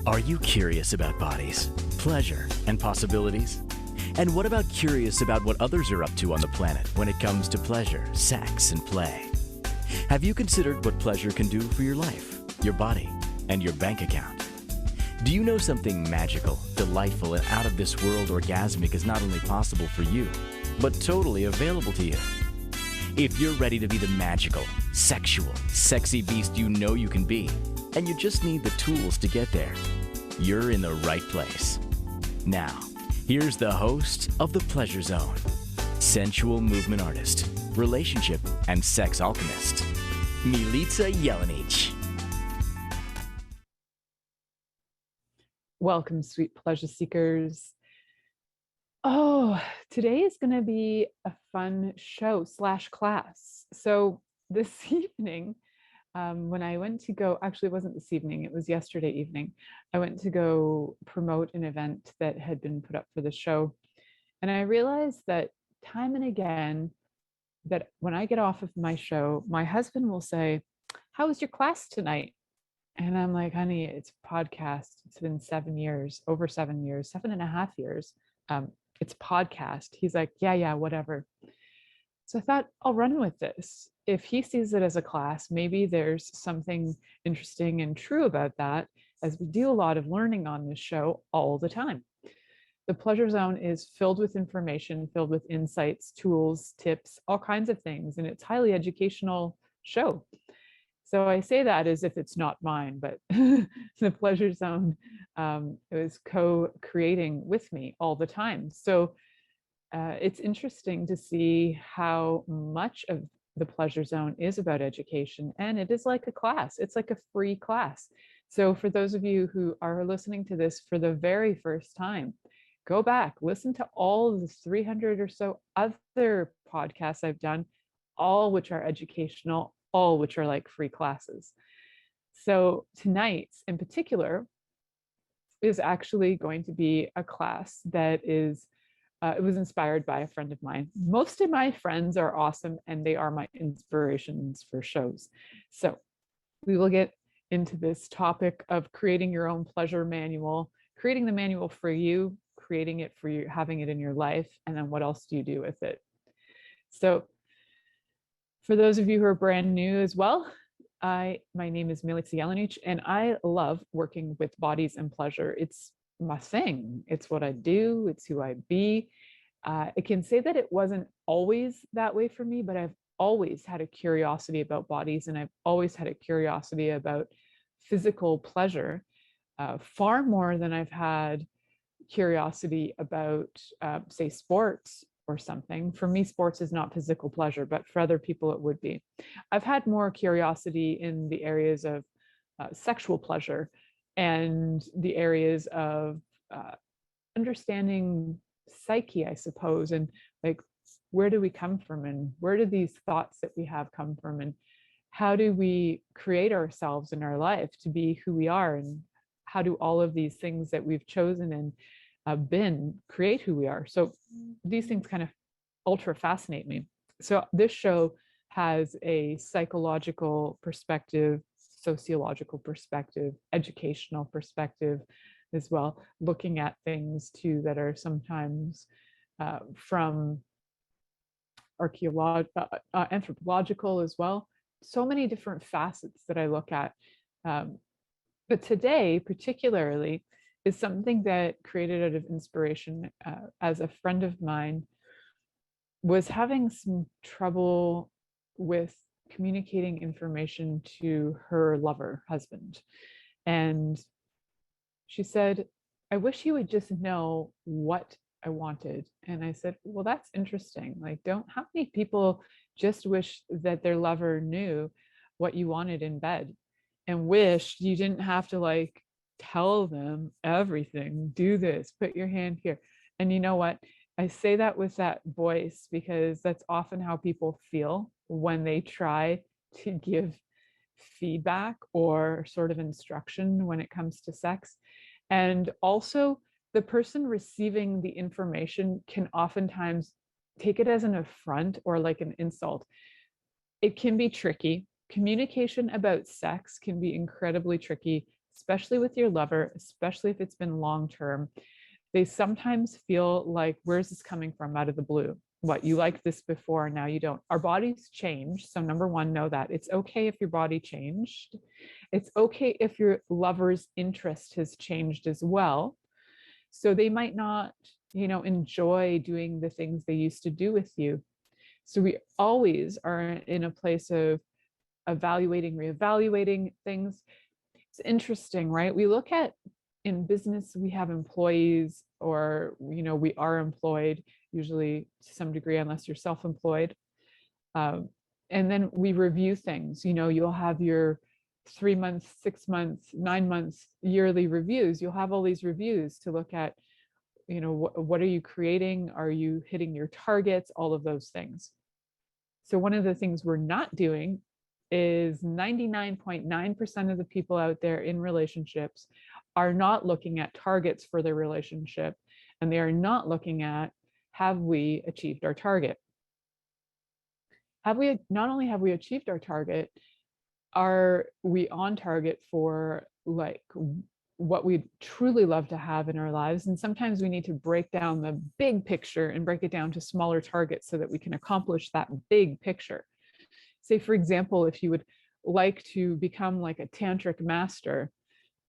Are you curious about bodies, pleasure, and possibilities? And what about curious about what others are up to on the planet when it comes to pleasure, sex, and play? Have you considered what pleasure can do for your life, your body, and your bank account? Do you know something magical, delightful, and out of this world orgasmic is not only possible for you, but totally available to you? If you're ready to be the magical, sexual, sexy beast you know you can be, and you just need the tools to get there, you're in the right place. Now, here's the host of The Pleasure Zone, sensual movement artist, relationship and sex alchemist, Milica Jelenic. Welcome, sweet pleasure seekers. Oh, today is going to be a fun show / class. So this evening, when I went to go, actually it wasn't this evening, it was yesterday evening, I went to go promote an event that had been put up for the show. And I realized that time and again, that when I get off of my show, my husband will say, "How was your class tonight?" And I'm like, "Honey, it's a podcast. It's been 7 years, over 7 years, 7.5 years. It's podcast." He's like, yeah, whatever. So I thought, I'll run with this. If he sees it as a class, maybe there's something interesting and true about that, as we do a lot of learning on this show all the time. The Pleasure Zone is filled with information, filled with insights, tools, tips, all kinds of things, and it's a highly educational show. So I say that as if it's not mine, but the Pleasure Zone is co-creating with me all the time. So it's interesting to see how much of the Pleasure Zone is about education, and it is like a class. It's like a free class. So for those of you who are listening to this for the very first time, go back, listen to all the 300 or so other podcasts I've done, all which are educational, all which are like free classes. So tonight's in particular is actually going to be a class that is, it was inspired by a friend of mine. Most of my friends are awesome and they are my inspirations for shows. So we will get into this topic of creating your own pleasure manual, creating the manual for you, creating it for you, having it in your life, and then what else do you do with it? So for those of you who are brand new as well, my name is Milica Jelenic, and I love working with bodies and pleasure. It's my thing. It's what I do. It's who I be. I can say that it wasn't always that way for me, but I've always had a curiosity about bodies, and I've always had a curiosity about physical pleasure, far more than I've had curiosity about, say, sports or something. For me, sports is not physical pleasure, but for other people it would be. I've had more curiosity in the areas of sexual pleasure and the areas of understanding psyche, I suppose, and like, where do we come from, and where do these thoughts that we have come from, and how do we create ourselves in our life to be who we are, and how do all of these things that we've chosen and been create who we are. So these things kind of ultra fascinate me. So this show has a psychological perspective, sociological perspective, educational perspective as well, looking at things too that are sometimes from anthropological as well. So many different facets that I look at. But today, particularly, is something that created out of inspiration, as a friend of mine was having some trouble with communicating information to her lover, husband. And she said, "I wish you would just know what I wanted." And I said, "Well, that's interesting. Like, how many people just wish that their lover knew what you wanted in bed and wish you didn't have to like tell them everything, do this, put your hand here?" And you know what? I say that with that voice because that's often how people feel when they try to give feedback or sort of instruction when it comes to sex. And also, the person receiving the information can oftentimes take it as an affront or like an insult. It can be tricky. Communication about sex can be incredibly tricky, especially with your lover, especially if it's been long term, they sometimes feel like, where's this coming from out of the blue? What, you liked this before, now you don't. Our bodies change. So number one, know that it's okay if your body changed. It's okay if your lover's interest has changed as well. So they might not, enjoy doing the things they used to do with you. So we always are in a place of evaluating, reevaluating things. It's interesting, right? We look at, in business, we have employees, or, we are employed, usually to some degree, unless you're self-employed. And then we review things. You'll have your 3 months, 6 months, 9 months, yearly reviews. You'll have all these reviews to look at, what are you creating? Are you hitting your targets? All of those things. So one of the things we're not doing is 99.9% of the people out there in relationships are not looking at targets for their relationship, and they are not looking at, have we achieved our target? Not only have we achieved our target, are we on target for like what we'd truly love to have in our lives? And sometimes we need to break down the big picture and break it down to smaller targets so that we can accomplish that big picture. Say, for example, if you would like to become like a tantric master,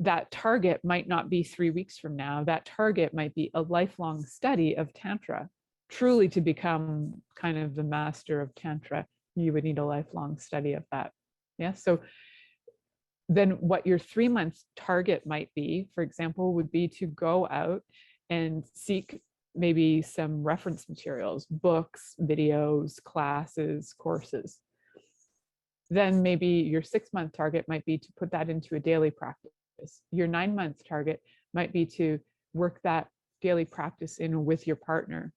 that target might not be 3 weeks from now. That target might be a lifelong study of Tantra. Truly, to become kind of the master of Tantra, you would need a lifelong study of that. Yeah. So then what your 3 month target might be, for example, would be to go out and seek maybe some reference materials, books, videos, classes, courses. Then maybe your 6 month target might be to put that into a daily practice. Your 9 month target might be to work that daily practice in with your partner.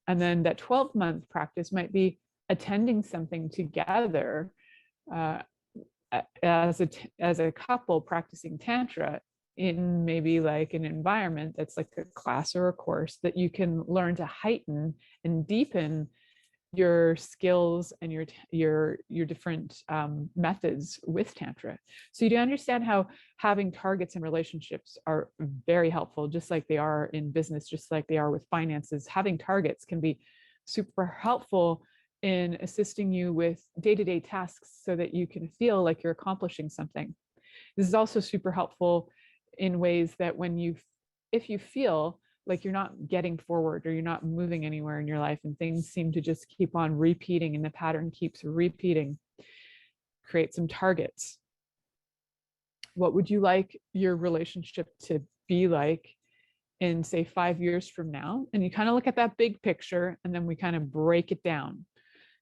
And then that 12-month practice might be attending something together as a couple practicing Tantra in maybe like an environment that's like a class or a course that you can learn to heighten and deepen your skills and your different methods with Tantra. So you do understand how having targets in relationships are very helpful, just like they are in business, just like they are with finances. Having targets can be super helpful in assisting you with day-to-day tasks so that you can feel like you're accomplishing something. This is also super helpful in ways that if you feel like you're not getting forward or you're not moving anywhere in your life and things seem to just keep on repeating and the pattern keeps repeating, create some targets. What would you like your relationship to be like in, say, 5 years from now? And you kind of look at that big picture and then we kind of break it down.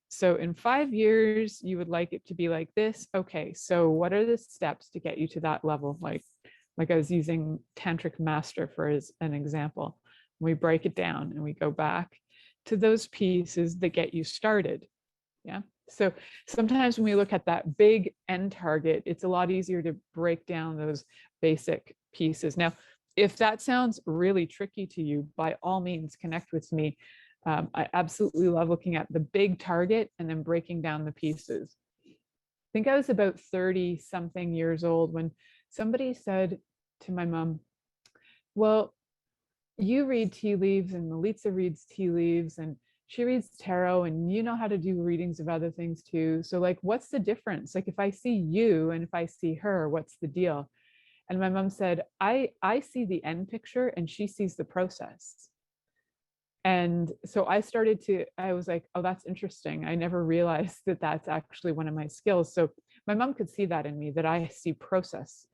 So in 5 years, you would like it to be like this. Okay, so what are the steps to get you to that level? Like I was using Tantric Master for as an example. We break it down and we go back to those pieces that get you started. Yeah. So sometimes when we look at that big end target, it's a lot easier to break down those basic pieces. Now, if that sounds really tricky to you, by all means, connect with me. I absolutely love looking at the big target and then breaking down the pieces. I think I was about 30 something years old when somebody said to my mom, well, you read tea leaves and Milica reads tea leaves and she reads tarot and you know how to do readings of other things too. So like, what's the difference? Like if I see you and if I see her, what's the deal? And my mom said, I see the end picture and she sees the process. And so I was like, oh, that's interesting. I never realized that that's actually one of my skills. So my mom could see that in me, that I see process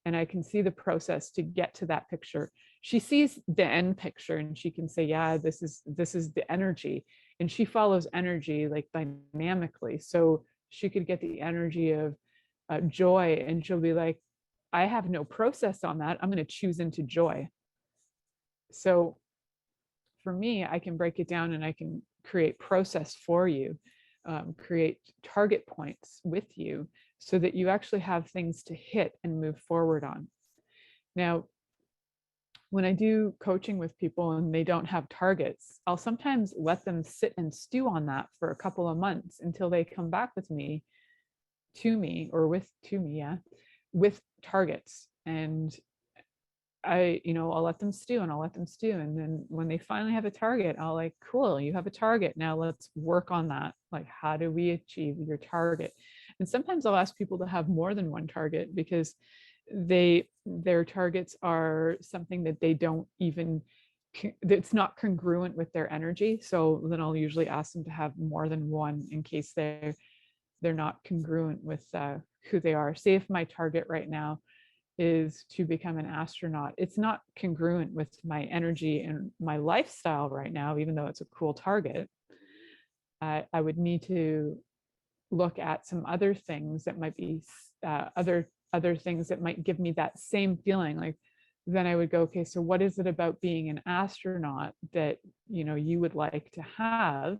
and I can see the process to get to that picture. She sees the end picture and she can say, yeah, this is the energy. And she follows energy like dynamically. So she could get the energy of joy and she'll be like, I have no process on that. I'm going to choose into joy. So for me, I can break it down and I can create process for you, create target points with you so that you actually have things to hit and move forward on. Now, when I do coaching with people and they don't have targets, I'll sometimes let them sit and stew on that for a couple of months until they come back with me, with targets. And I'll let them stew and I'll let them stew. And then when they finally have a target, I'll like, cool, you have a target. Now let's work on that. Like, how do we achieve your target? And sometimes I'll ask people to have more than one target because their targets are something that they don't even, it's not congruent with their energy. So then I'll usually ask them to have more than one in case they're not congruent with who they are. Say if my target right now is to become an astronaut, it's not congruent with my energy and my lifestyle right now, even though it's a cool target. I would need to look at some other things that might be other things that might give me that same feeling. Like, then I would go, okay, so what is it about being an astronaut that you would like to have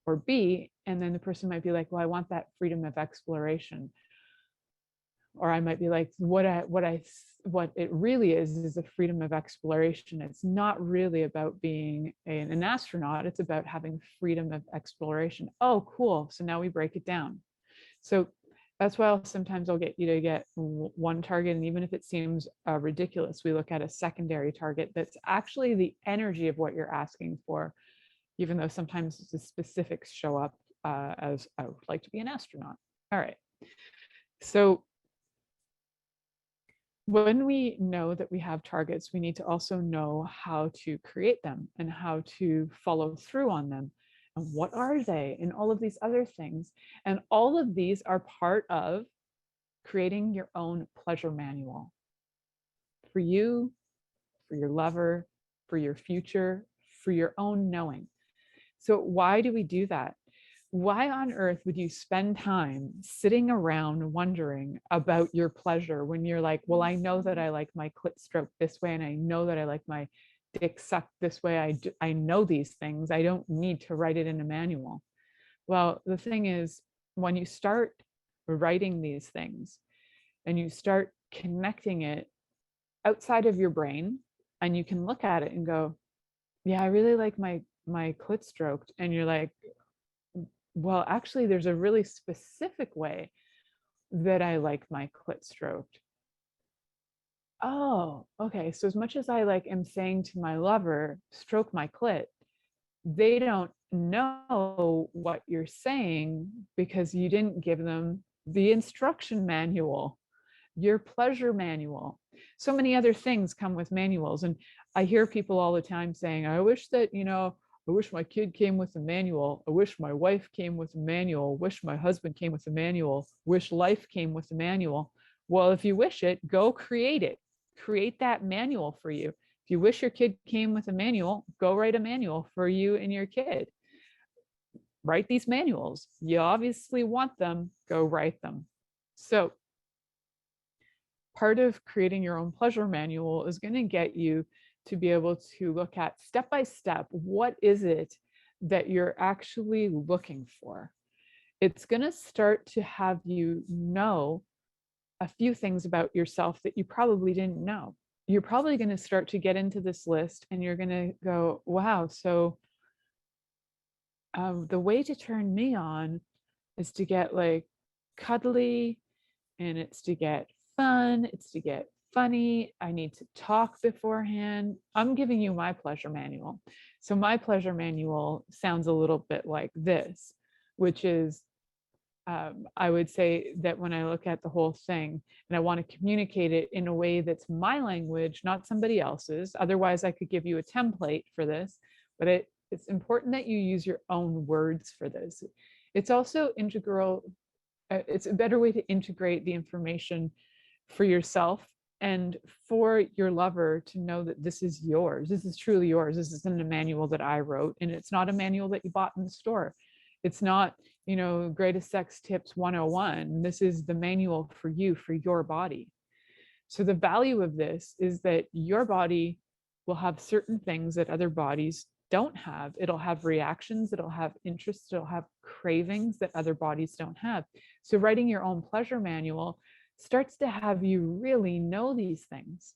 or be? And then the person might be like, well, I want that freedom of exploration. Or I might be like, what it really is a freedom of exploration. It's not really about being an astronaut. It's about having freedom of exploration. Oh, cool. So now we break it down. So that's why sometimes I'll get you to get one target. And even if it seems ridiculous, we look at a secondary target that's actually the energy of what you're asking for, even though sometimes the specifics show up as I would like to be an astronaut. All right. So when we know that we have targets, we need to also know how to create them and how to follow through on them. And what are they? And all of these other things. And all of these are part of creating your own pleasure manual for you, for your lover, for your future, for your own knowing. So why do we do that? Why on earth would you spend time sitting around wondering about your pleasure when you're like, well, I know that I like my clit stroke this way, and I know that I like my dick sucked this way. I know these things. I don't need to write it in a manual. Well, the thing is, when you start writing these things and you start connecting it outside of your brain, and you can look at it and go, yeah, I really like my clit stroked. And you're like, well, actually, there's a really specific way that I like my clit stroked. Oh, okay. So as much as I like am saying to my lover, stroke my clit, they don't know what you're saying because you didn't give them the instruction manual, your pleasure manual. So many other things come with manuals. And I hear people all the time saying, I wish that, I wish my kid came with a manual. I wish my wife came with a manual. Wish my husband came with a manual. Wish life came with a manual. Well, if you wish it, go create it. Create that manual for you. If you wish your kid came with a manual, go write a manual for you and your kid. Write these manuals. You obviously want them, go write them. So part of creating your own pleasure manual is going to get you to be able to look at step by step, what is it that you're actually looking for? It's going to start to have you know a few things about yourself that you probably didn't know. You're probably going to start to get into this list and you're going to go, wow, so the way to turn me on is to get like cuddly, and it's to get fun, it's to get funny. I need to talk beforehand. I'm giving you my pleasure manual. So my pleasure manual sounds a little bit like this, which is I would say that when I look at the whole thing and I want to communicate it in a way that's my language, not somebody else's. Otherwise, I could give you a template for this, but it's important that you use your own words for this. It's also integral. It's a better way to integrate the information for yourself and for your lover to know that this is yours. This is truly yours. This isn't a manual that I wrote, and it's not a manual that you bought in the store. It's not, greatest sex tips 101. This is the manual for you, for your body. So the value of this is that your body will have certain things that other bodies don't have. It'll have reactions, it'll have interests, it'll have cravings that other bodies don't have. So writing your own pleasure manual starts to have you really know these things.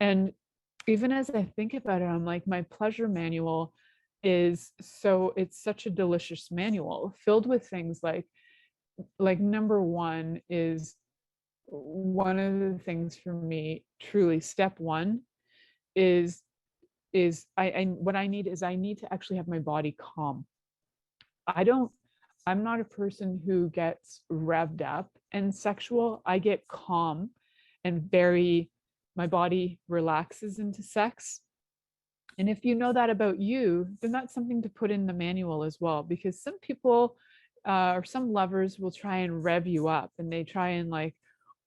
And even as I think about it, I'm like, my pleasure manual it's such a delicious manual filled with things like number one is one of the things for me, truly step one is I what I need is I need to actually have my body calm. I don't I'm not a person who gets revved up and sexual. I get calm and my body relaxes into sex. And if you know that about you, then that's something to put in the manual as well, because some people or some lovers will try and rev you up and they try and like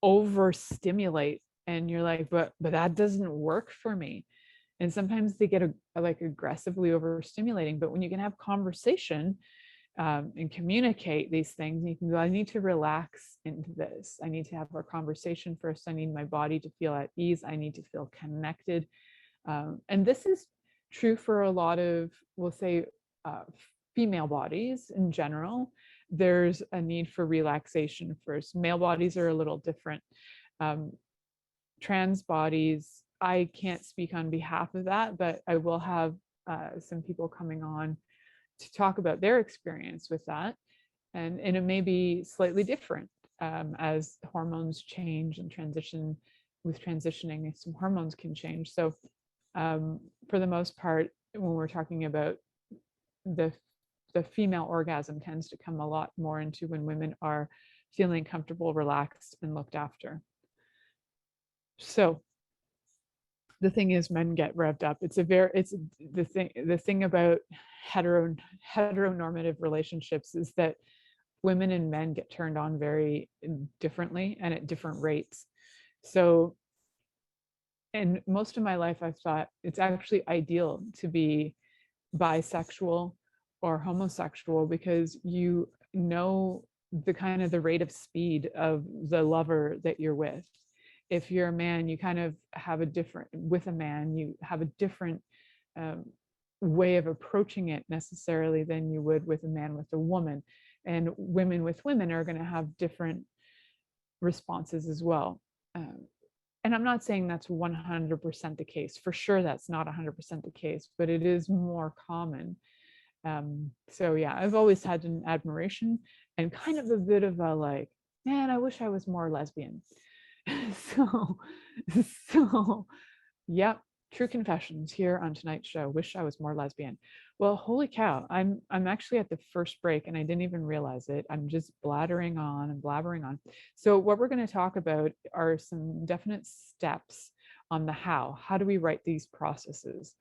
overstimulate, and you're like, but that doesn't work for me. And sometimes they get like aggressively overstimulating. But when you can have conversation and communicate these things, you can go, I need to relax into this. I need to have our conversation first. I need my body to feel at ease. I need to feel connected. And this is true for a lot of, we'll say, female bodies in general. There's a need for relaxation first. Male bodies are a little different. Trans bodies, I can't speak on behalf of that, but I will have some people coming on to talk about their experience with that. And it may be slightly different as hormones change and transition. With transitioning, some hormones can change. So for the most part, when we're talking about the female orgasm tends to come a lot more into when women are feeling comfortable, relaxed, and looked after. So the thing is, men get revved up. It's the thing about heteronormative relationships is that women and men get turned on very differently and at different rates. So, and most of my life I've thought it's actually ideal to be bisexual or homosexual, because you know the kind of the rate of speed of the lover that you're with. If you're a man, you kind of have a different, with a man, you have a different way of approaching it necessarily than you would with a man with a woman. And women with women are going to have different responses as well. And I'm not saying that's 100% the case. For sure, that's not 100% the case, but it is more common. So yeah, I've always had an admiration and kind of a bit of a like, man, I wish I was more lesbian. So yeah, true confessions here on tonight's show. Wish I was more lesbian. Well, holy cow, I'm actually at the first break and I didn't even realize it. I'm just blathering on and blabbering on. So what we're going to talk about are some definite steps on the how. How do we write these processes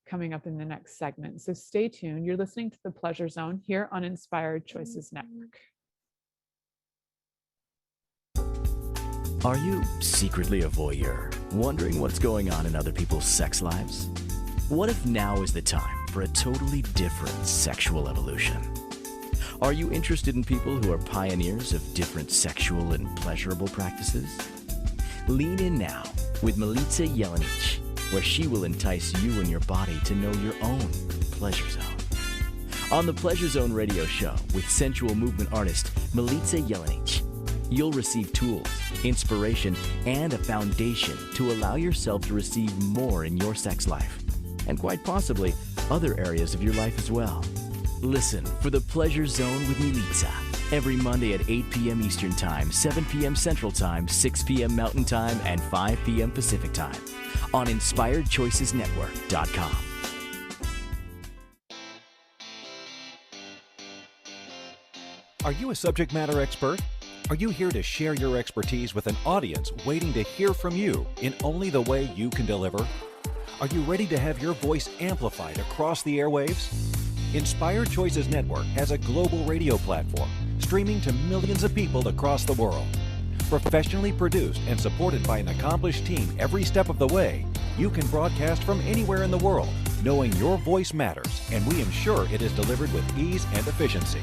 coming up in the next segment? So stay tuned. You're listening to The Pleasure Zone here on Inspired Choices Network. Are you secretly a voyeur, wondering what's going on in other people's sex lives? What if now is the time for a totally different sexual evolution? Are you interested in people who are pioneers of different sexual and pleasurable practices? Lean in now with Milica Jelenic, where she will entice you and your body to know your own pleasure zone. On the Pleasure Zone radio show with sensual movement artist Milica Jelenic, you'll receive tools, inspiration, and a foundation to allow yourself to receive more in your sex life, and quite possibly other areas of your life as well. Listen for The Pleasure Zone with Milica every Monday at 8 p.m. Eastern Time, 7 p.m. Central Time, 6 p.m. Mountain Time, and 5 p.m. Pacific Time on InspiredChoicesNetwork.com. Are you a subject matter expert? Are you here to share your expertise with an audience waiting to hear from you in only the way you can deliver? Are you ready to have your voice amplified across the airwaves? Inspired Choices Network has a global radio platform streaming to millions of people across the world. Professionally produced and supported by an accomplished team every step of the way, you can broadcast from anywhere in the world, knowing your voice matters, and we ensure it is delivered with ease and efficiency.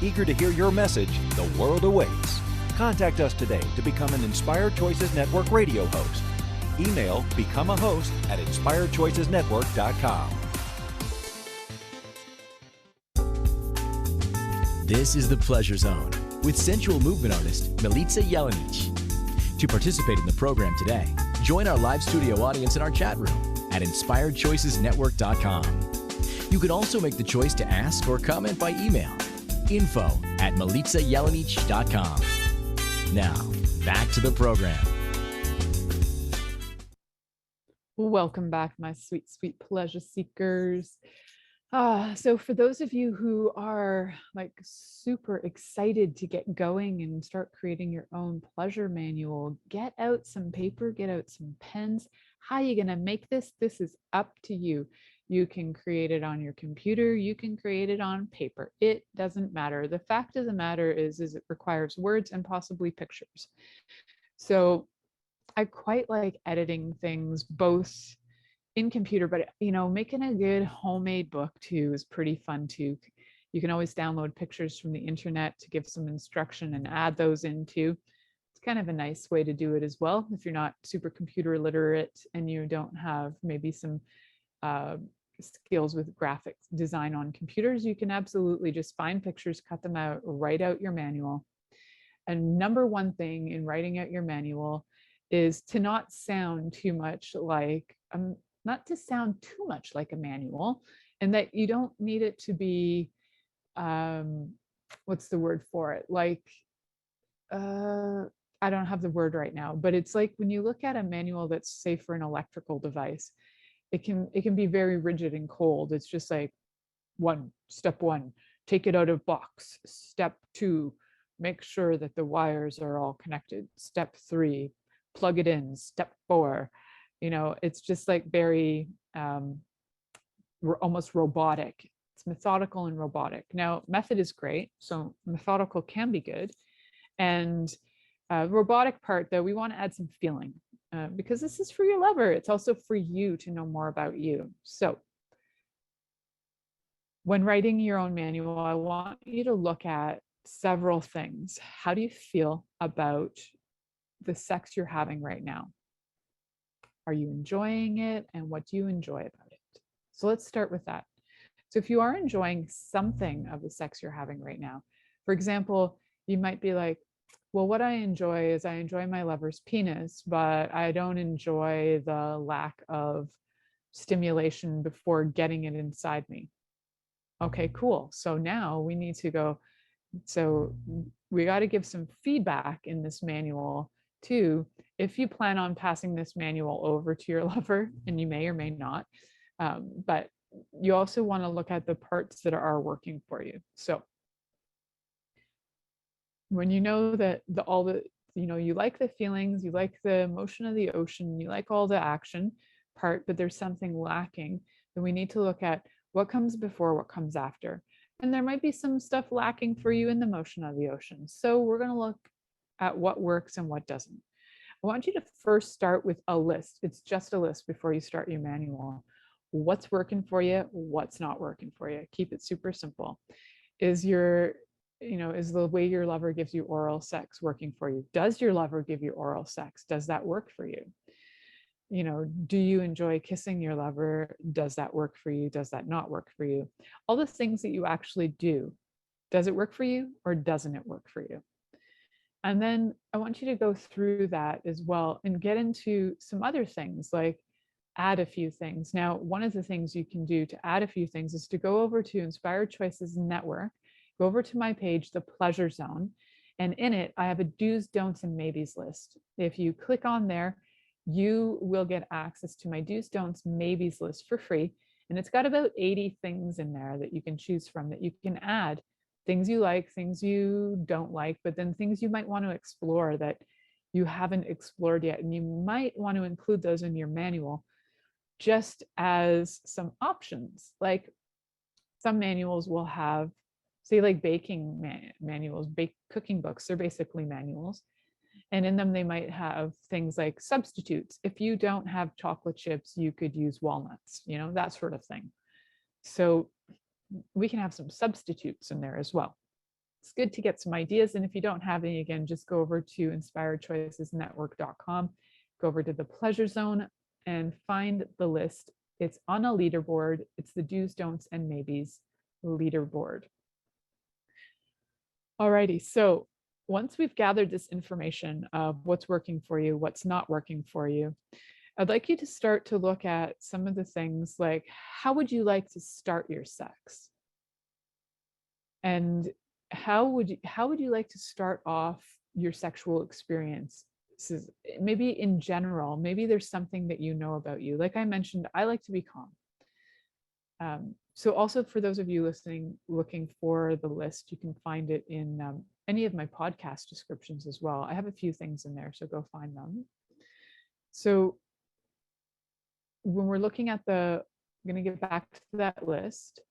Eager to hear your message, the world awaits. Contact us today to become an Inspired Choices Network radio host. Email become a host at inspiredchoicesnetwork.com. This is The Pleasure Zone with sensual movement artist Milica Jelenic. To participate in the program today, join our live studio audience in our chat room at inspiredchoicesnetwork.com. You can also make the choice to ask or comment by email. info@milicajelenic.com. Now, back to the program. Welcome back, my sweet, sweet pleasure seekers. So for those of you who are like super excited to get going and start creating your own pleasure manual, get out some paper, get out some pens. How are you going to make this? This is up to you. You can create it on your computer. You can create it on paper. It doesn't matter. The fact of the matter is it requires words and possibly pictures. So I quite like editing things both in computer, but making a good homemade book too is pretty fun too. You can always download pictures from the internet to give some instruction and add those into. It's kind of a nice way to do it as well. If you're not super computer literate and you don't have maybe some skills with graphics design on computers, you can absolutely just find pictures, cut them out, write out your manual. And number one thing in writing out your manual is to not sound too much like a manual, and that you don't need it to be what's the word for it, like I don't have the word right now, but it's like when you look at a manual that's say for an electrical device, it can be very rigid and cold. It's just like step one, take it out of box. Step two, make sure that the wires are all connected. Step three, plug it in. Step four, it's just like very almost robotic. It's methodical and robotic. Now, method is great, so methodical can be good. And robotic part, though, we want to add some feeling because this is for your lover. It's also for you to know more about you. So when writing your own manual, I want you to look at several things. How do you feel about the sex you're having right now? Are you enjoying it? And what do you enjoy about it? So let's start with that. So if you are enjoying something of the sex you're having right now, for example, you might be like, well, what I enjoy is I enjoy my lover's penis, but I don't enjoy the lack of stimulation before getting it inside me. Okay, cool. So now we need to go. So we got to give some feedback in this manual too. If you plan on passing this manual over to your lover, and you may or may not, but you also want to look at the parts that are working for you. So when you know that you like the feelings, you like the motion of the ocean, you like all the action part, but there's something lacking, then we need to look at what comes before, what comes after. And there might be some stuff lacking for you in the motion of the ocean. So we're going to look at what works and what doesn't. I want you to first start with a list. It's just a list before you start your manual. What's working for you? What's not working for you? Keep it super simple. Is the way your lover gives you oral sex working for you? Does your lover give you oral sex? Does that work for you? Do you enjoy kissing your lover? Does that work for you? Does that not work for you? All the things that you actually do, does it work for you or doesn't it work for you? And then I want you to go through that as well and get into some other things, like add a few things. Now, one of the things you can do to add a few things is to go over to Inspired Choices Network, go over to my page, The Pleasure Zone, and in it, I have a do's, don'ts, and maybes list. If you click on there, you will get access to my do's, don'ts, maybes list for free. And it's got about 80 things in there that you can choose from, that you can add. Things you like, things you don't like, but then things you might want to explore that you haven't explored yet. And you might want to include those in your manual just as some options. Like some manuals will have, say, like baking manuals, cooking books, they're basically manuals. And in them, they might have things like substitutes. If you don't have chocolate chips, you could use walnuts, that sort of thing. So we can have some substitutes in there as well. It's good to get some ideas. And if you don't have any, again, just go over to inspiredchoicesnetwork.com, go over to the Pleasure Zone and find the list. It's on a leaderboard. It's the do's, don'ts, and maybes leaderboard. Alrighty, so once we've gathered this information of what's working for you, what's not working for you, I'd like you to start to look at some of the things like, how would you like to start your sex? And how would you like to start off your sexual experience. Maybe in general, maybe there's something that you know about you. Like I mentioned, I like to be calm. So also for those of you listening, looking for the list, you can find it in any of my podcast descriptions as well. I have a few things in there, so go find them. So when we're looking at I'm going to get back to that list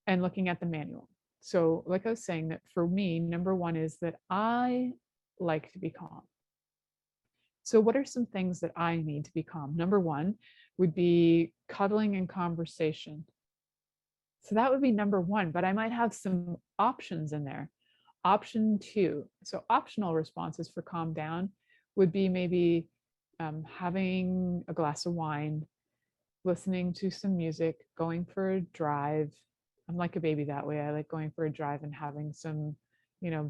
and looking at the manual. So like I was saying, that for me, number one is that I like to be calm. So what are some things that I need to be calm? Number one would be cuddling and conversation. So that would be number one, but I might have some options in there. Option two, so optional responses for calm down would be maybe having a glass of wine, listening to some music, going for a drive. I'm like a baby that way. I like going for a drive and having some,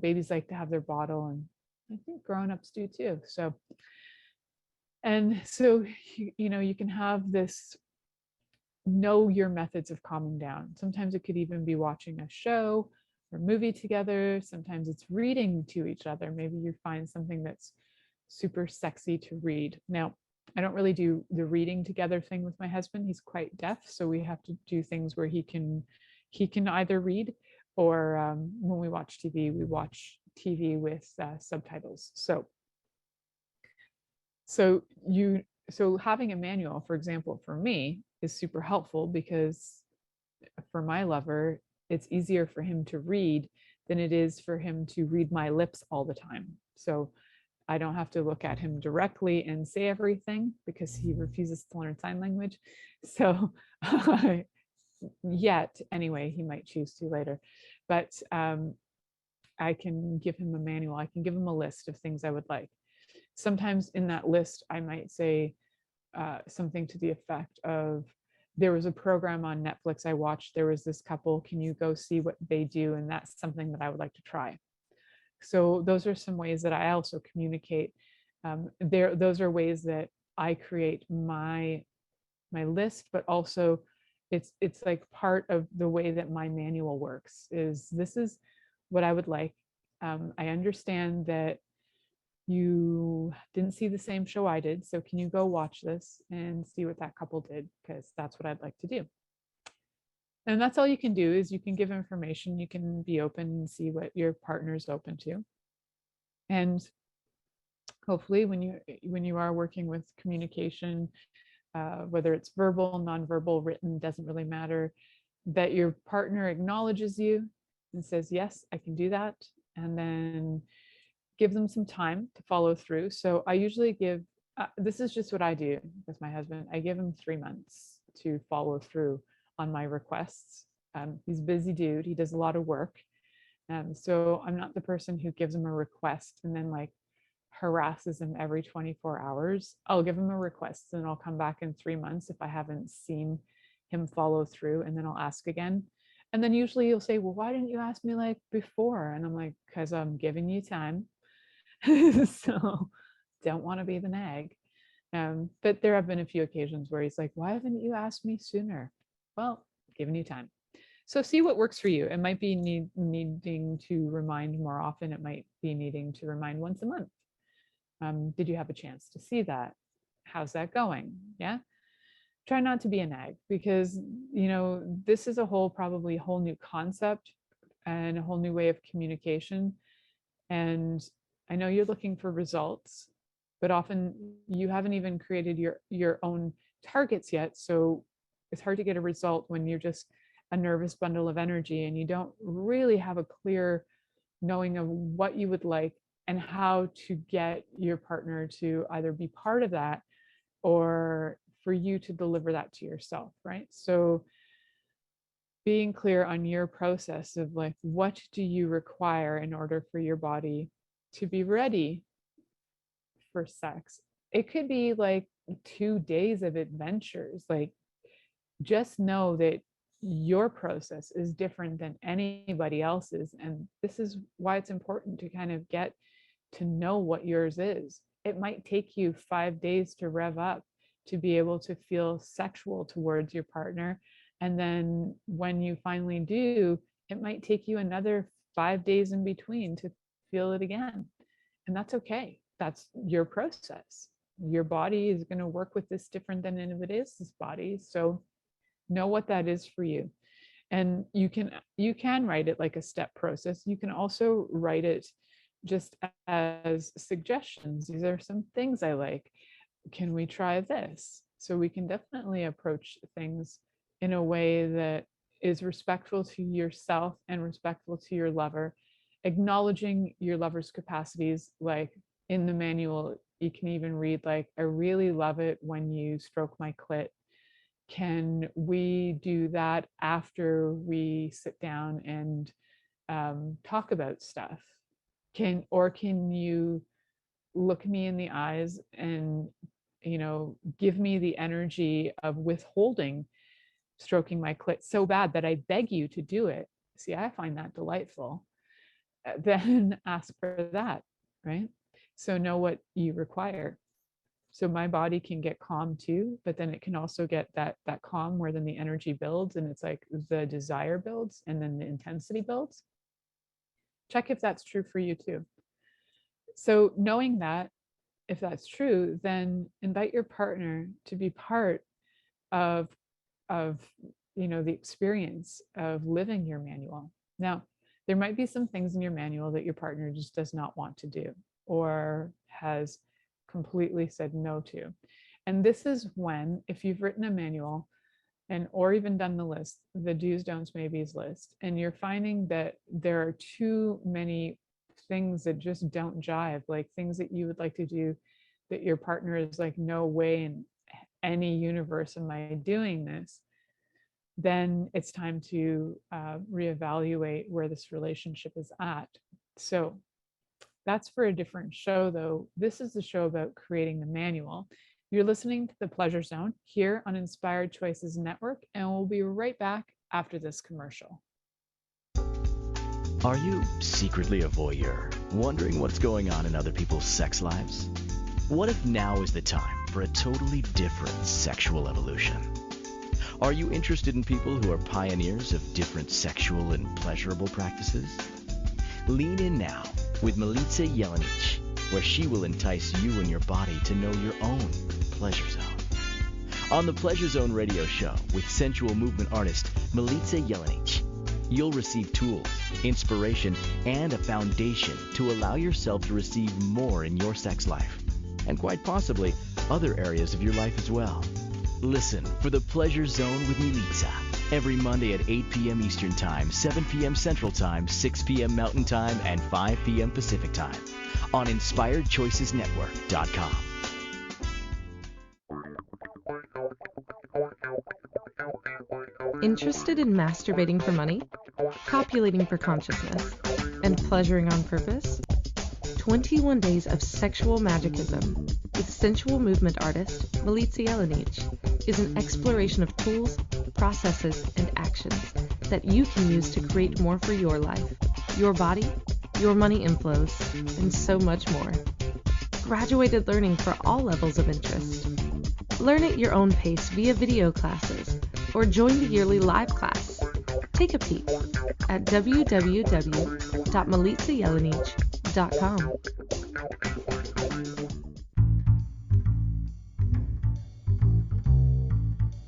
babies like to have their bottle, and I think grown-ups do too. So you can have this, know your methods of calming down. Sometimes it could even be watching a show or movie together. Sometimes it's reading to each other. Maybe you find something that's super sexy to read. Now, I don't really do the reading together thing with my husband. He's quite deaf, so we have to do things where he can either read, or when we watch TV, we watch TV with subtitles. So having a manual, for example, for me is super helpful, because for my lover, it's easier for him to read than it is for him to read my lips all the time. So I don't have to look at him directly and say everything, because he refuses to learn sign language. So yet, anyway, he might choose to later. But I can give him a manual. I can give him a list of things I would like. Sometimes in that list, I might say something to the effect of, there was a program on Netflix I watched, there was this couple, can you go see what they do? And that's something that I would like to try. So those are some ways that I also communicate. Those are ways that I create my list, but also it's like part of the way that my manual works. This is what I would like. I understand that you didn't see the same show I did, so can you go watch this and see what that couple did? Because that's what I'd like to do. And that's all you can do, is you can give information, you can be open and see what your partner's open to. And hopefully when you are working with communication, whether it's verbal, nonverbal, written, doesn't really matter, that your partner acknowledges you and says, yes, I can do that. And then give them some time to follow through. So I usually give, this is just what I do with my husband. I give him 3 months to follow through on my requests. He's a busy dude. He does a lot of work. So I'm not the person who gives him a request and then like harasses him every 24 hours. I'll give him a request and I'll come back in 3 months if I haven't seen him follow through, and then I'll ask again. And then usually he'll say, well, why didn't you ask me like before? And I'm like, because I'm giving you time. So don't want to be the nag. But there have been a few occasions where he's like, why haven't you asked me sooner? Well, giving you time. So see what works for you. It might be needing to remind more often. It might be needing to remind once a month. Did you have a chance to see that? How's that going? Yeah. Try not to be a nag, because, this is probably a whole new concept and a whole new way of communication. And I know you're looking for results, but often you haven't even created your own targets yet. So it's hard to get a result when you're just a nervous bundle of energy and you don't really have a clear knowing of what you would like and how to get your partner to either be part of that or for you to deliver that to yourself, right? So being clear on your process of like, what do you require in order for your body to be ready for sex? It could be like 2 days of adventures. Like, just know that your process is different than anybody else's. And this is why it's important to kind of get to know what yours is. It might take you 5 days to rev up to be able to feel sexual towards your partner. And then when you finally do, it might take you another 5 days in between to feel it again. And that's okay. That's your process. Your body is going to work with this different than anybody else's body. So know what that is for you. And you can write it like a step process. You can also write it just as suggestions. These are some things I like. Can we try this? So we can definitely approach things in a way that is respectful to yourself and respectful to your lover, acknowledging your lover's capacities. Like in the manual, you can even read like, I really love it when you stroke my clit. Can we do that after we sit down and talk about stuff? Can you look me in the eyes and, give me the energy of withholding stroking my clit so bad that I beg you to do it? See, I find that delightful. Then ask for that, right? So know what you require. So my body can get calm too, but then it can also get that calm where then the energy builds, and it's like the desire builds and then the intensity builds. Check if that's true for you too. So knowing that, if that's true, then invite your partner to be part of the experience of living your manual. Now, there might be some things in your manual that your partner just does not want to do or has completely said no to. And this is when, if you've written a manual or even done the list, the do's, don'ts, maybes list, and you're finding that there are too many things that just don't jive, like things that you would like to do that your partner is like, no way in any universe am I doing this, then it's time to reevaluate where this relationship is at. So that's for a different show, though. This is the show about creating the manual. You're listening to The Pleasure Zone here on Inspired Choices Network, and we'll be right back after this commercial. Are you secretly a voyeur, wondering what's going on in other people's sex lives? What if now is the time for a totally different sexual evolution? Are you interested in people who are pioneers of different sexual and pleasurable practices? Lean in now with Milica Jelenic, where she will entice you and your body to know your own pleasure zone. On the Pleasure Zone radio show with sensual movement artist Milica Jelenic, you'll receive tools, inspiration, and a foundation to allow yourself to receive more in your sex life, and quite possibly other areas of your life as well. Listen for the Pleasure Zone with Milica every Monday at 8 p.m. Eastern Time, 7 p.m. Central Time, 6 p.m. Mountain Time, and 5 p.m. Pacific Time on InspiredChoicesNetwork.com. Interested in masturbating for money, copulating for consciousness, and pleasuring on purpose? 21 Days of Sexual Magicism with sensual movement artist Milica Jelenic is an exploration of tools, processes, and actions that you can use to create more for your life, your body, your money inflows, and so much more. Graduated learning for all levels of interest. Learn at your own pace via video classes or join the yearly live class. Take a peek at www.milicajelenic.com.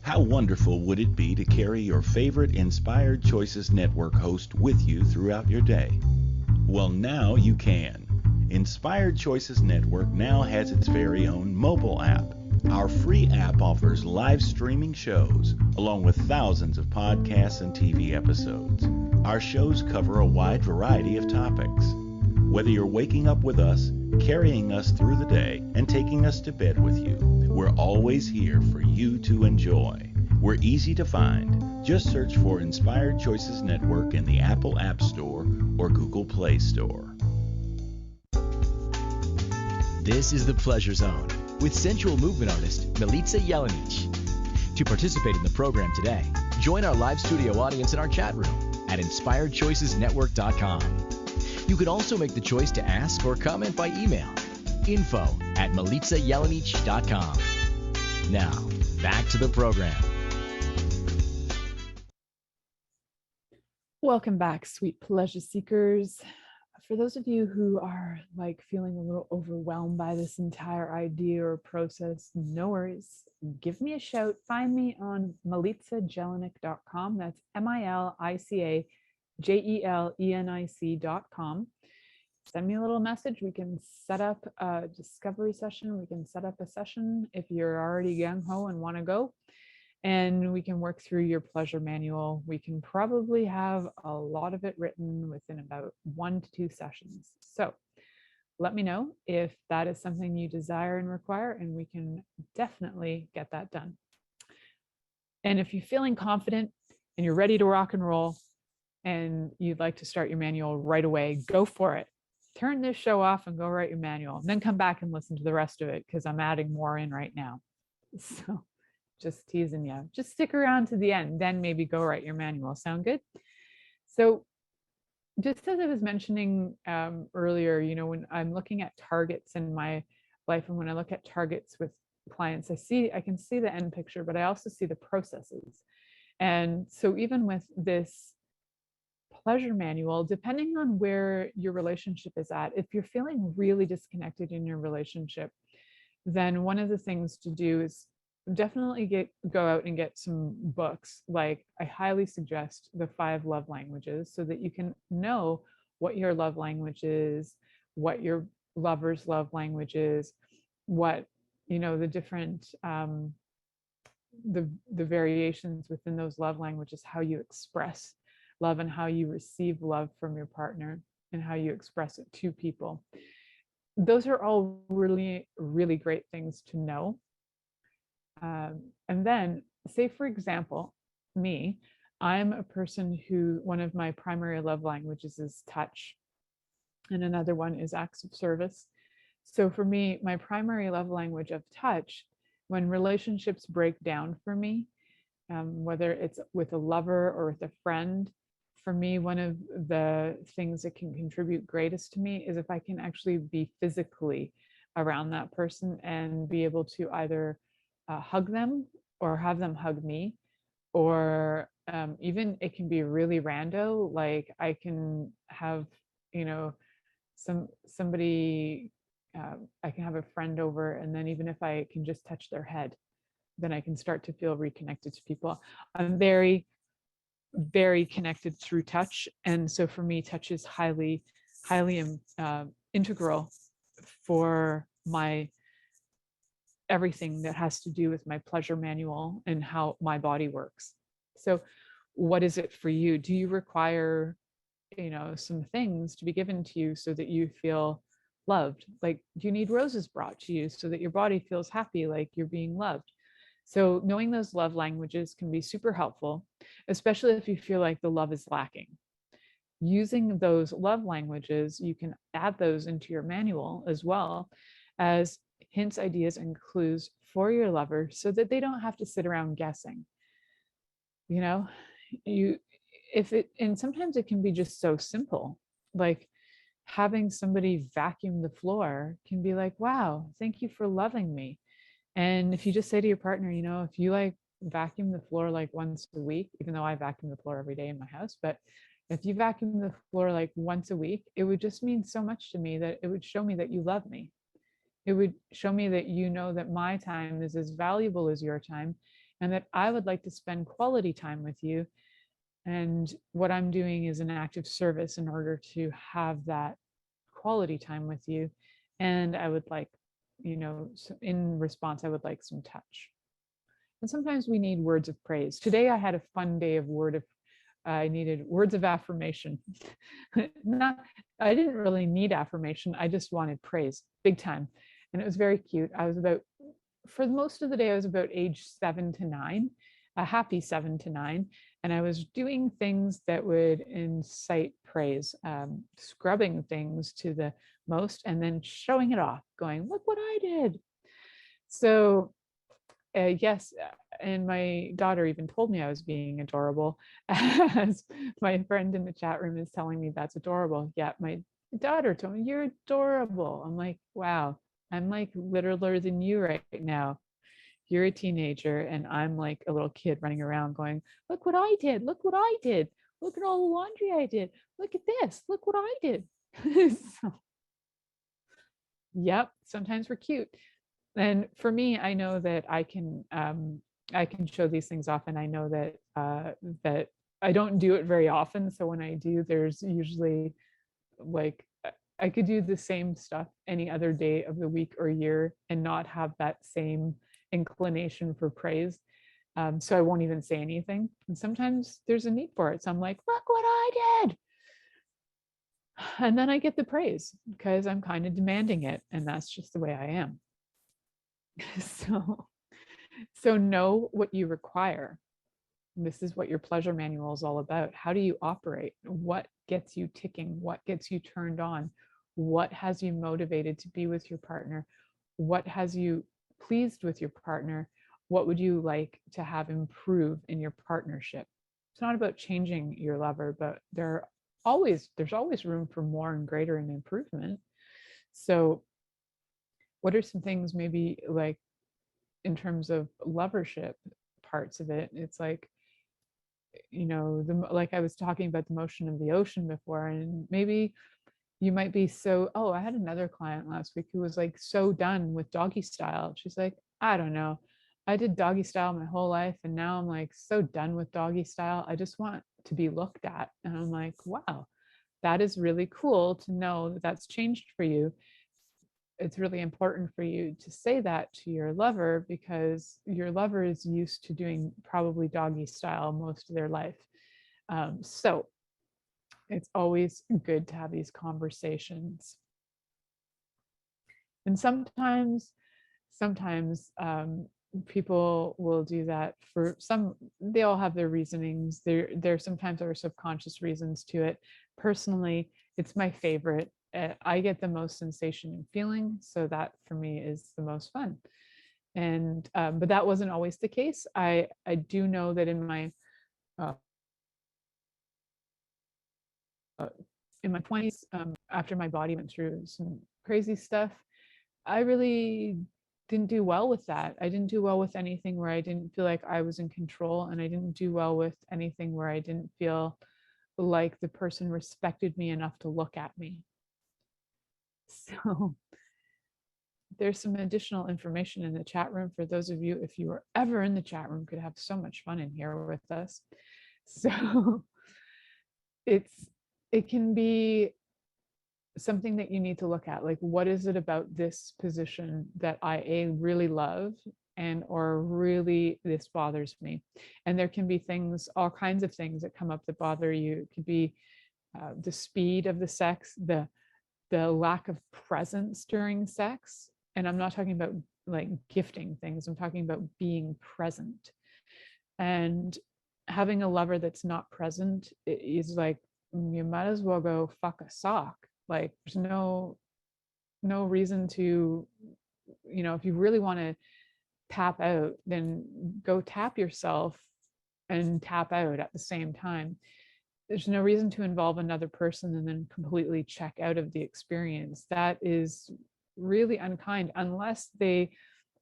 How wonderful would it be to carry your favorite Inspired Choices Network host with you throughout your day? Well, now you can. Inspired Choices Network now has its very own mobile app. Our free app offers live streaming shows, along with thousands of podcasts and TV episodes. Our shows cover a wide variety of topics. Whether you're waking up with us, carrying us through the day, and taking us to bed with you, we're always here for you to enjoy. We're easy to find. Just search for Inspired Choices Network in the Apple App Store or Google Play Store. This is the Pleasure Zone with sensual movement artist Milica Jelenic. To participate in the program today, join our live studio audience in our chat room at InspiredChoicesNetwork.com. You can also make the choice to ask or comment by email, info@MilicaJelenic.com. Now, back to the program. Welcome back, sweet pleasure seekers. for those of you who are like feeling a little overwhelmed by this entire idea or process, no worries. Give me a shout. Find me on milicajelenic.com. That's MILICAJELENIC.com. Send me a little message. We can set up a discovery session. We can set up a session if you're already gung-ho and want to go. And we can work through your pleasure manual. We can probably have a lot of it written within about 1 to 2 sessions. So let me know if that is something you desire and require, and we can definitely get that done. And if you're feeling confident and you're ready to rock and roll and you'd like to start your manual right away, go for it. Turn this show off and go write your manual, and then come back and listen to the rest of it because I'm adding more in right now. So just teasing you. Just stick around to the end, then maybe go write your manual. Sound good? So just as I was mentioning earlier, you know, when I'm looking at targets in my life and when I look at targets with clients, I can see the end picture, but I also see the processes. And so even with this pleasure manual, depending on where your relationship is at, if you're feeling really disconnected in your relationship, then one of the things to do is definitely go out and get some books. Like I highly suggest the 5 love languages so that you can know what your love language is, what your lover's love language is, what, you know, the different the variations within those love languages, how you express love and how you receive love from your partner and how you express it to people. Those are all really, really great things to know. And then, say for example, me, I'm a person who one of my primary love languages is touch, and another one is acts of service. So for me, my primary love language of touch, when relationships break down for me, whether it's with a lover or with a friend, for me, one of the things that can contribute greatest to me is if I can actually be physically around that person and be able to either hug them or have them hug me, or even it can be really rando, like I can have, you know, somebody, I can have a friend over, and then even if I can just touch their head, then I can start to feel reconnected to people. I'm very, very connected through touch, and so for me, touch is highly integral for my everything that has to do with my pleasure manual and how my body works. So what is it for you? Do you require, you know, some things to be given to you so that you feel loved? Like, do you need roses brought to you so that your body feels happy, like you're being loved? So knowing those love languages can be super helpful, especially if you feel like the love is lacking. Using those love languages, you can add those into your manual as well as hints, ideas, and clues for your lover so that they don't have to sit around guessing. You know, and sometimes it can be just so simple, like having somebody vacuum the floor can be like, wow, thank you for loving me. And if you just say to your partner, you know, if you like vacuum the floor like once a week, even though I vacuum the floor every day in my house, but if you vacuum the floor like once a week, it would just mean so much to me that it would show me that you love me. It would show me that you know that my time is as valuable as your time and that I would like to spend quality time with you. And what I'm doing is an act of service in order to have that quality time with you. And I would like, you know, in response, I would like some touch. And sometimes we need words of praise. Today I had a fun day of I needed words of affirmation. I didn't really need affirmation. I just wanted praise, big time. And it was very cute. For most of the day, I was about age 7 to 9, a happy 7 to 9. And I was doing things that would incite praise, scrubbing things to the most, and then showing it off, going, look what I did. So yes, and my daughter even told me I was being adorable, as my friend in the chat room is telling me that's adorable. Yeah, my daughter told me, you're adorable. I'm like, wow, I'm like littler than you right now. You're a teenager and I'm like a little kid running around going, look what I did. Look what I did. Look at all the laundry I did. Look at this. Look what I did. So, yep, sometimes we're cute. And for me, I know that I can show these things off, and I know that that I don't do it very often. So when I do, there's usually like I could do the same stuff any other day of the week or year and not have that same inclination for praise. So I won't even say anything. And sometimes there's a need for it. So I'm like, look what I did. And then I get the praise because I'm kind of demanding it. And that's just the way I am. So, so know what you require. This is what your pleasure manual is all about. How do you operate? What gets you ticking? What gets you turned on? What has you motivated to be with your partner? What has you pleased with your partner? What would you like to have improve in your partnership? It's not about changing your lover, but there's always room for more and greater and improvement. So what are some things maybe like in terms of lovership parts of it? It's like, like I was talking about the motion of the ocean before, and maybe you might be I had another client last week who was like so done with doggy style. She's like, I don't know, I did doggy style my whole life, and now I'm like so done with doggy style. I just want to be looked at. And I'm like, wow, that is really cool to know that that's changed for you. It's really important for you to say that to your lover, because your lover is used to doing probably doggy style most of their life. So it's always good to have these conversations. And sometimes people will do that for some. They all have their reasonings. There sometimes are subconscious reasons to it. Personally, it's my favorite. I get the most sensation and feeling, so that for me is the most fun. And but that wasn't always the case. I do know that uh, in my 20s, after my body went through some crazy stuff, I really didn't do well with that. I didn't do well with anything where I didn't feel like I was in control, and I didn't do well with anything where I didn't feel like the person respected me enough to look at me. So there's some additional information in the chat room for those of you, if you were ever in the chat room, could have so much fun in here with us. So it can be something that you need to look at, like, what is it about this position that I really love, and or really this bothers me? And there can be things, all kinds of things that come up that bother you. It could be the speed of the sex, the lack of presence during sex. And I'm not talking about like gifting things, I'm talking about being present. And having a lover that's not present is like, you might as well go fuck a sock. Like, there's no reason to, if you really want to tap out, then go tap yourself and tap out at the same time. There's no reason to involve another person and then completely check out of the experience. That is really unkind, unless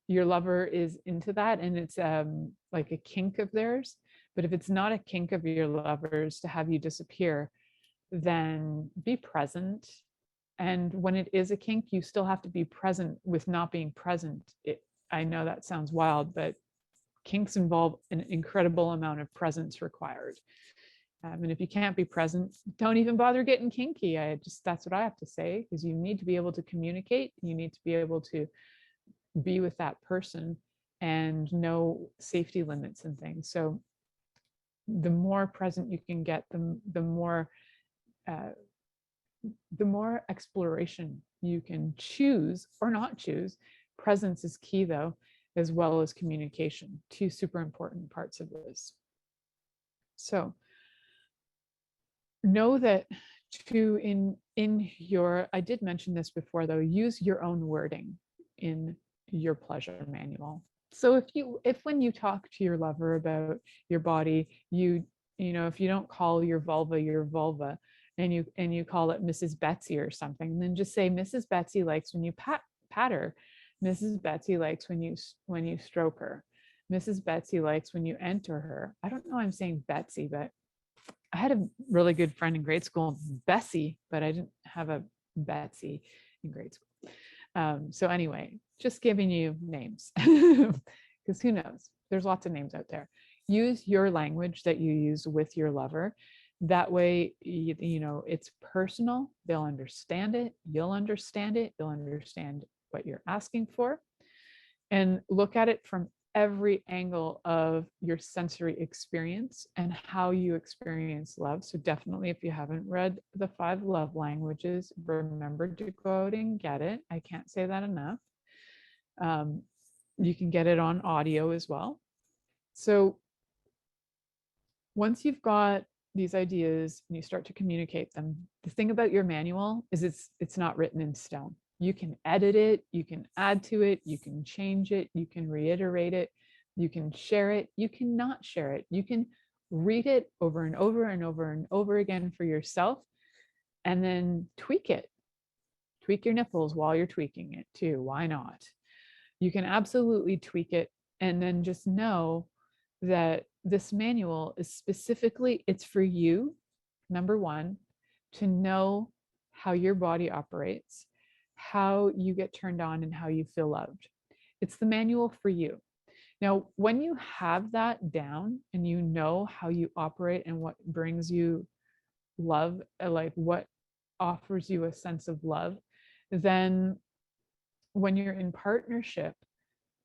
your lover is into that and it's like a kink of theirs. But if it's not a kink of your lovers to have you disappear, then be present. And when it is a kink, you still have to be present with not being present. I know that sounds wild, but kinks involve an incredible amount of presence required. And if you can't be present, don't even bother getting kinky. That's what I have to say, because you need to be able to communicate. You need to be able to be with that person and know safety limits and things. So the more present you can get, the more exploration you can choose or not choose. Presence is key, though, as well as communication. Two super important parts of this. So know that I did mention this before, though, use your own wording in your pleasure manual. So if when you talk to your lover about your body, if you don't call your vulva, and you call it Mrs. Betsy or something, then just say Mrs. Betsy likes when you pat her. Mrs. Betsy likes when you stroke her. Mrs. Betsy likes when you enter her. I don't know, I'm saying Betsy, but I had a really good friend in grade school, Bessie, but I didn't have a Betsy in grade school. So anyway, just giving you names because who knows? There's lots of names out there. Use your language that you use with your lover. That way, you know, it's personal. They'll understand it. You'll understand it. They'll understand what you're asking for. And look at it from every angle of your sensory experience and how you experience love. So definitely, if you haven't read the 5 love languages, remember to go out and get it. I can't say that enough. You can get it on audio as well. So once you've got these ideas and you start to communicate them, the thing about your manual is it's not written in stone. You can edit it, you can add to it, you can change it, you can reiterate it, you can share it, you can not share it. You can read it over and over and over and over again for yourself, and then tweak it. Tweak your nipples while you're tweaking it too. Why not? You can absolutely tweak it, and then just know that this manual is specifically, it's for you, number one, to know how your body operates, how you get turned on, and how you feel loved. It's the manual for you. Now, when you have that down and you know how you operate and what brings you love, like what offers you a sense of love, then when you're in partnership,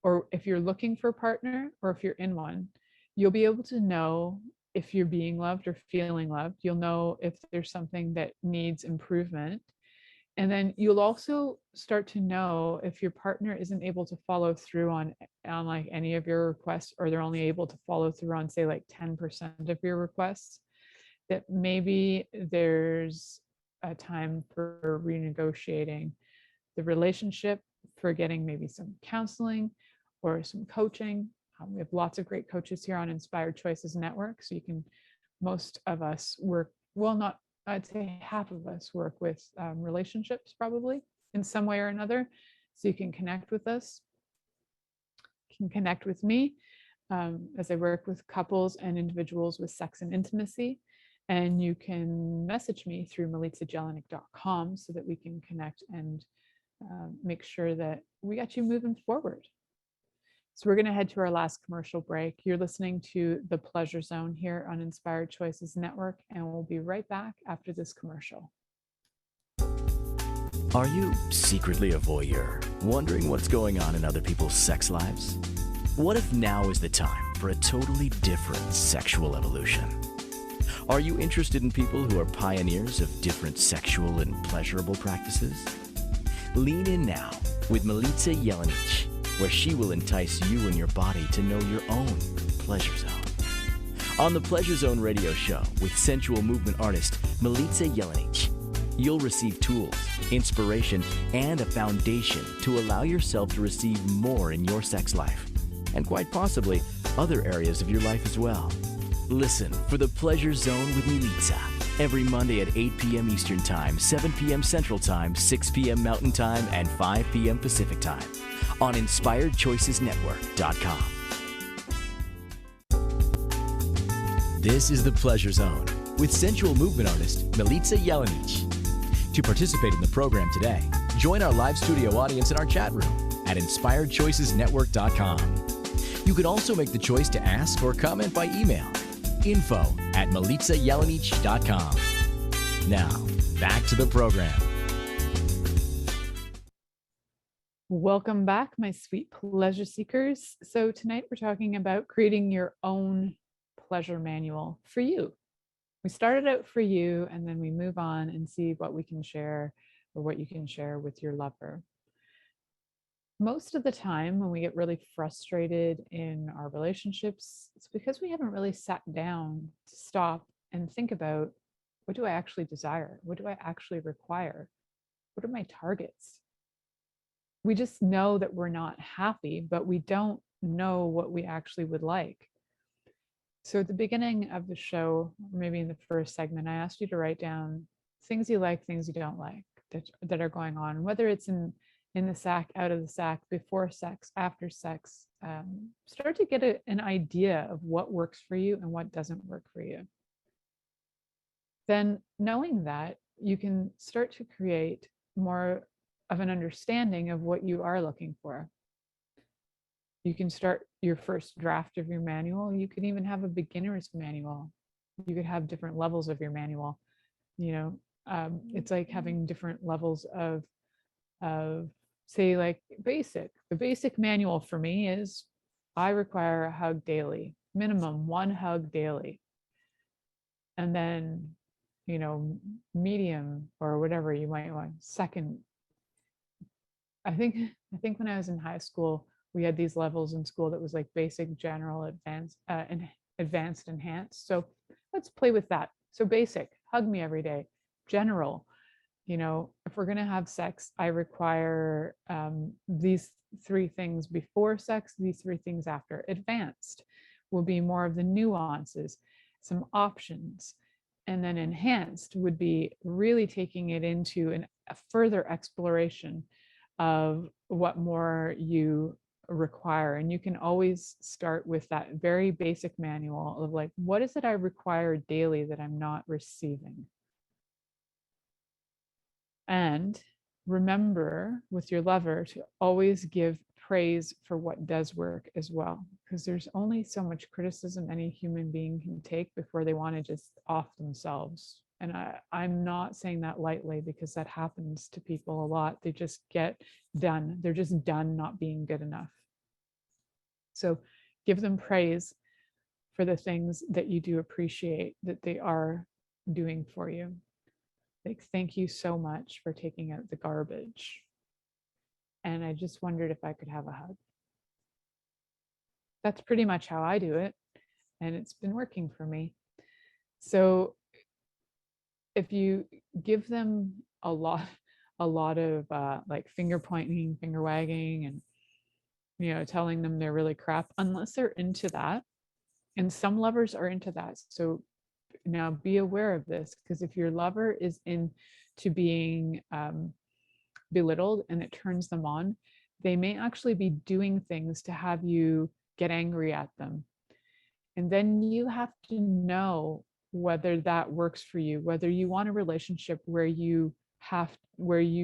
or if you're looking for a partner, or if you're in one, you'll be able to know if you're being loved or feeling loved. You'll know if there's something that needs improvement. And then you'll also start to know if your partner isn't able to follow through on like any of your requests, or they're only able to follow through on, say, like 10% of your requests, that maybe there's a time for renegotiating the relationship, for getting maybe some counseling or some coaching. We have lots of great coaches here on Inspired Choices Network. So you can, most of us work, well, not, I'd say half of us work with relationships probably in some way or another. So you can connect with us, can connect with me as I work with couples and individuals with sex and intimacy. And you can message me through milicajelenic.com so that we can connect and make sure that we got you moving forward. So we're going to head to our last commercial break. You're listening to The Pleasure Zone here on Inspired Choices Network, and we'll be right back after this commercial. Are you secretly a voyeur, wondering what's going on in other people's sex lives? What if now is the time for a totally different sexual evolution? Are you interested in people who are pioneers of different sexual and pleasurable practices? Lean in now with Milica Jelenic, where she will entice you and your body to know your own pleasure zone. On the Pleasure Zone radio show with sensual movement artist Milica Jelenic, you'll receive tools, inspiration, and a foundation to allow yourself to receive more in your sex life, and quite possibly other areas of your life as well. Listen for the Pleasure Zone with Milica every Monday at 8 p.m. Eastern Time, 7 p.m. Central Time, 6 p.m. Mountain Time, and 5 p.m. Pacific Time on InspiredChoicesNetwork.com. This is the Pleasure Zone with sensual movement artist Milica Jelenic. To participate in the program today, join our live studio audience in our chat room at InspiredChoicesNetwork.com. You can also make the choice to ask or comment by email, info@milicajelenic.com. Now, back to the program. Welcome back, my sweet pleasure seekers. So tonight we're talking about creating your own pleasure manual for you. We started out for you, and then we move on and see what we can share, or what you can share with your lover. Most of the time when we get really frustrated in our relationships, it's because we haven't really sat down to stop and think about, what do I actually desire? What do I actually require? What are my targets? We just know that we're not happy, but we don't know what we actually would like. So at the beginning of the show, maybe in the first segment, I asked you to write down things you like, things you don't like that are going on, whether it's in the sack, out of the sack, before sex, after sex. Start to get an idea of what works for you and what doesn't work for you. then knowing that, you can start to create more of an understanding of what you are looking for. You can start your first draft of your manual. You could even have a beginner's manual. You could have different levels of your manual. It's like having different levels of say, like basic. The basic manual for me is I require a hug daily, minimum 1 hug daily. And then, medium or whatever you might want. Second, I think when I was in high school, we had these levels in school that was like basic, general, advanced, and advanced, enhanced. So let's play with that. So basic, hug me every day. General, if we're going to have sex, I require these 3 things before sex, these 3 things after. Advanced will be more of the nuances, some options. And then enhanced would be really taking it into a further exploration of what more you require. And you can always start with that very basic manual of like, what is it I require daily that I'm not receiving? And remember with your lover to always give praise for what does work as well, because there's only so much criticism any human being can take before they want to just off themselves. And I'm not saying that lightly, because that happens to people a lot. They just get done. They're just done not being good enough. So give them praise for the things that you do appreciate that they are doing for you. Like, thank you so much for taking out the garbage. And I just wondered if I could have a hug. That's pretty much how I do it. And it's been working for me. So if you give them a lot of like finger pointing, finger wagging, and telling them they're really crap, unless they're into that, and some lovers are into that. So now be aware of this, because if your lover is into being belittled and it turns them on, they may actually be doing things to have you get angry at them. And then you have to know whether that works for you, whether you want a relationship where you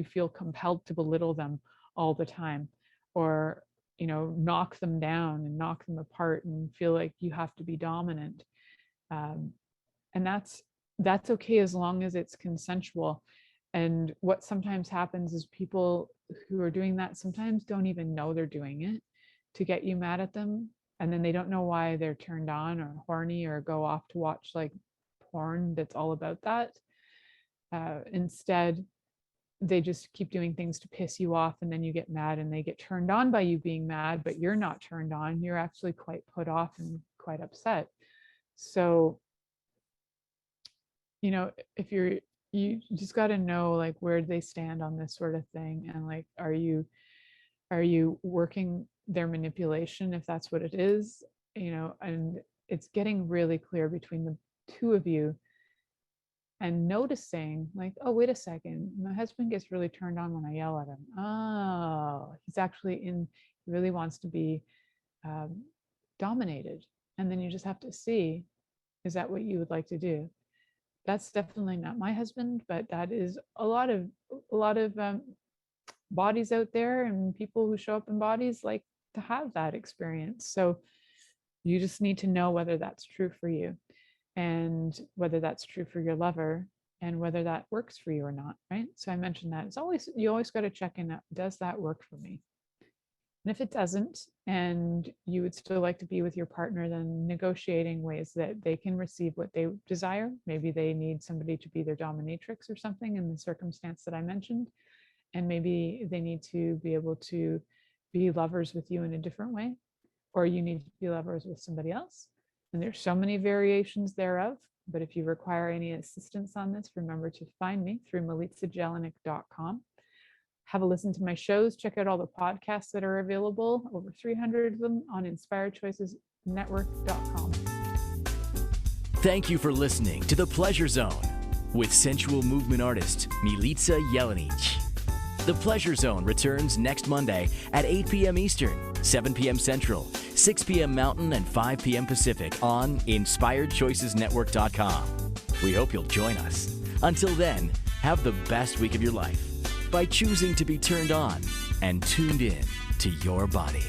feel compelled to belittle them all the time, or knock them down and knock them apart and feel like you have to be dominant. And that's okay as long as it's consensual. And what sometimes happens is people who are doing that sometimes don't even know they're doing it to get you mad at them. And then they don't know why they're turned on or horny or go off to watch like porn that's all about that. Instead, they just keep doing things to piss you off, and then you get mad and they get turned on by you being mad, but you're not turned on. You're actually quite put off and quite upset. So, if you just got to know like where they stand on this sort of thing, and like, are you working their manipulation, if that's what it is, and it's getting really clear between the 2 of you, and noticing like, oh, wait a second, my husband gets really turned on when I yell at him. Oh, he really wants to be dominated. And then you just have to see, is that what you would like to do? That's definitely not my husband, but that is a lot of bodies out there, and people who show up in bodies like to have that experience. So you just need to know whether that's true for you, and whether that's true for your lover, and whether that works for you or not, right? So I mentioned that you always got to check in, does that work for me? And if it doesn't, and you would still like to be with your partner, then negotiating ways that they can receive what they desire. Maybe they need somebody to be their dominatrix or something in the circumstance that I mentioned. And maybe they need to be able to be lovers with you in a different way, or you need to be lovers with somebody else. And there's so many variations thereof. But if you require any assistance on this, remember to find me through milicajelenic.com. Have a listen to my shows. Check out all the podcasts that are available, over 300 of them, on inspiredchoicesnetwork.com. Thank you for listening to The Pleasure Zone with sensual movement artist Milica Jelenic. The Pleasure Zone returns next Monday at 8 p.m. Eastern, 7 p.m. Central, 6 p.m. Mountain, and 5 p.m. Pacific on InspiredChoicesNetwork.com. We hope you'll join us. Until then, have the best week of your life by choosing to be turned on and tuned in to your body.